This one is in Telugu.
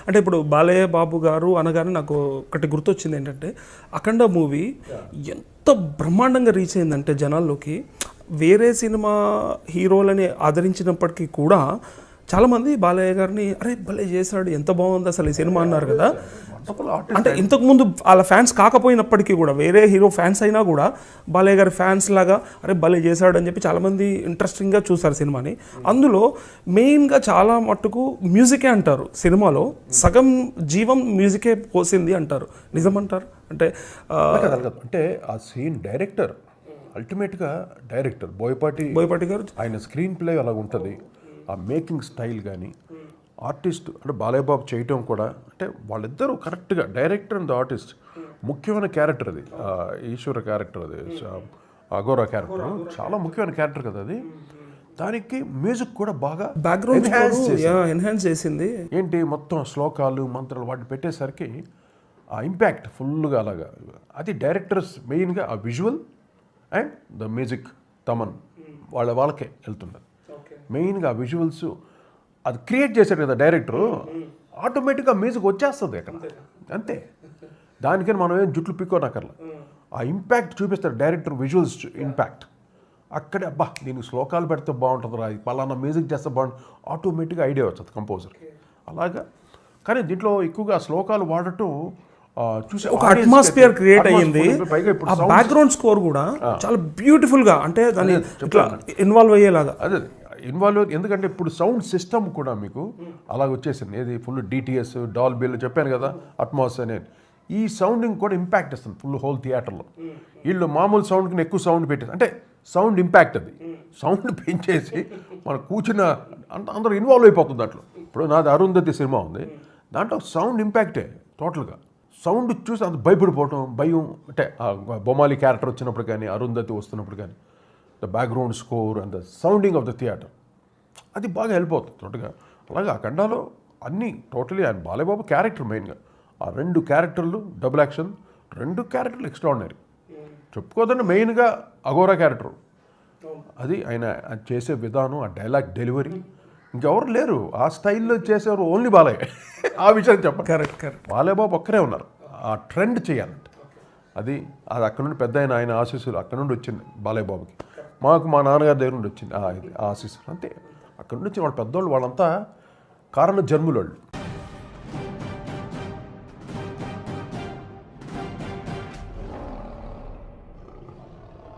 అంటే ఇప్పుడు బాలయ్య బాబు గారు అనగానే నాకు ఒకటి గుర్తొచ్చింది ఏంటంటే అఖండ మూవీ ఎంత బ్రహ్మాండంగా రీచ్ అయిందంటే జనాల్లోకి, వేరే సినిమా హీరోలని ఆదరించినప్పటికీ కూడా చాలామంది బాలయ్య గారిని అరే భలే చేశాడు, ఎంత బాగుంది అసలు ఈ సినిమా అన్నారు కదా. అంటే ఇంతకుముందు వాళ్ళ ఫ్యాన్స్ కాకపోయినప్పటికీ కూడా, వేరే హీరో ఫ్యాన్స్ అయినా కూడా బాలయ్య గారి ఫ్యాన్స్ లాగా అరే భలే చేశాడు అని చెప్పి చాలామంది ఇంట్రెస్టింగ్గా చూస్తారు సినిమాని. అందులో మెయిన్గా చాలా మట్టుకు మ్యూజికే అంటారు, సినిమాలో సగం జీవం మ్యూజికే పోసింది అంటారు, నిజమంటారు? అంటే అంటే ఆ సీన్ డైరెక్టర్, అల్టిమేట్గా డైరెక్టర్ బోయపాటి గారు, ఆయన స్క్రీన్ ప్లే అలా ఉంటుంది, ఆ మేకింగ్ స్టైల్ కానీ, ఆర్టిస్ట్ అంటే బాలయ్య బాబు చేయటం కూడా, అంటే వాళ్ళిద్దరూ కరెక్ట్గా డైరెక్టర్ అండ్ ఆర్టిస్ట్. ముఖ్యమైన క్యారెక్టర్ అది, ఈశ్వర క్యారెక్టర్ అది, అఘోరా క్యారెక్టర్ చాలా ముఖ్యమైన క్యారెక్టర్ కదా అది. దానికి మ్యూజిక్ కూడా బాగా బ్యాక్గ్రౌండ్ ఎన్హాన్స్ చేసింది. ఏంటి మొత్తం శ్లోకాలు మంత్రాలు వాటిని పెట్టేసరికి ఆ ఇంపాక్ట్ ఫుల్గా అలాగా. అది డైరెక్టర్స్ మెయిన్గా ఆ visual and the music Thaman వాళ్ళకే వెళ్తున్నది. మెయిన్గా విజువల్స్ అది క్రియేట్ చేశాడు కదా డైరెక్టరు, ఆటోమేటిక్గా మ్యూజిక్ వచ్చేస్తుంది అక్కడ, అంతే. దానికని మనం ఏం జుట్లు పిక్కోనక్కర్లా, ఆ ఇంపాక్ట్ చూపిస్తాడు డైరెక్టర్, విజువల్స్ ఇంపాక్ట్. అక్కడే అబ్బా దీనికి శ్లోకాలు పెడితే బాగుంటుంది రా, పలానా మ్యూజిక్ చేస్తే బాగుంటుంది, ఆటోమేటిక్గా ఐడియా వస్తుంది కంపోజర్కి అలాగా. కానీ దీంట్లో ఎక్కువగా శ్లోకాలు వాడటం చూసి ఒక అట్మాస్ఫియర్ క్రియేట్ అయ్యింది. ఆ బ్యాక్గ్రౌండ్ స్కోర్ కూడా చాలా బ్యూటిఫుల్గా, అంటే దాన్ని ఇట్లా ఇన్వాల్వ్ అయ్యేలాగా. అదే ఇన్వాల్వ్, ఎందుకంటే ఇప్పుడు సౌండ్ సిస్టమ్ కూడా మీకు అలాగ వచ్చేసింది. ఏది ఫుల్ డిటిఎస్, డాల్బీలు చెప్పాను కదా, అట్మాస్ అనేది. ఈ సౌండింగ్ కూడా ఇంపాక్ట్ ఇస్తుంది ఫుల్ హోల్ థియేటర్లో. వీళ్ళు మామూలు సౌండ్కి ఎక్కువ సౌండ్ పెట్టేసి, అంటే సౌండ్ ఇంపాక్ట్, అది సౌండ్ పెంచేసి మన కూర్చున్న అందరూ ఇన్వాల్వ్ అయిపోతుంది దాంట్లో. ఇప్పుడు నాది అరుంధతి సినిమా ఉంది, దాంట్లో సౌండ్ ఇంపాక్టే టోటల్గా. సౌండ్ చూసి అంత భయపడిపోవటం, భయం, అంటే బొమ్మాలి క్యారెక్టర్ వచ్చినప్పుడు కానీ, అరుంధతి వస్తున్నప్పుడు కానీ, the background score and the sounding of the theatre, అది బాగా హెల్ప్ అవుతుంది టోటల్గా. అలాగే ఆ ఖండాలో అన్నీ టోటలీ ఆయన బాలయ్య బాబు క్యారెక్టర్ మెయిన్గా, ఆ 2 క్యారెక్టర్లు డబుల్ యాక్షన్, 2 క్యారెక్టర్లు ఎక్స్ట్రాడినరీ. చెప్పుకోదండి మెయిన్గా అఘోరా క్యారెక్టర్, అది ఆయన చేసే విధానం, ఆ డైలాగ్ డెలివరీ ఇంకెవరు లేరు ఆ స్టైల్లో చేసేవారు, ఓన్లీ బాలయ్య. ఆ విషయం చెప్పండి. కరెక్ట్. బాలయ్య బాబు ఒక్కరే ఉన్నారు ఆ ట్రెండ్ చేయాలంటే. అది అక్కడ నుండి పెద్ద ఆయన ఆశీస్సులు అక్కడ నుండి వచ్చింది బాలయ్య బాబుకి. మాకు మా నాన్నగారి దగ్గర నుండి వచ్చింది ఆ ఆశీస్సులు, అంతే. అక్కడ నుంచి వాళ్ళ పెద్దవాళ్ళు వాళ్ళంతా కారణ జన్ములు వాళ్ళు.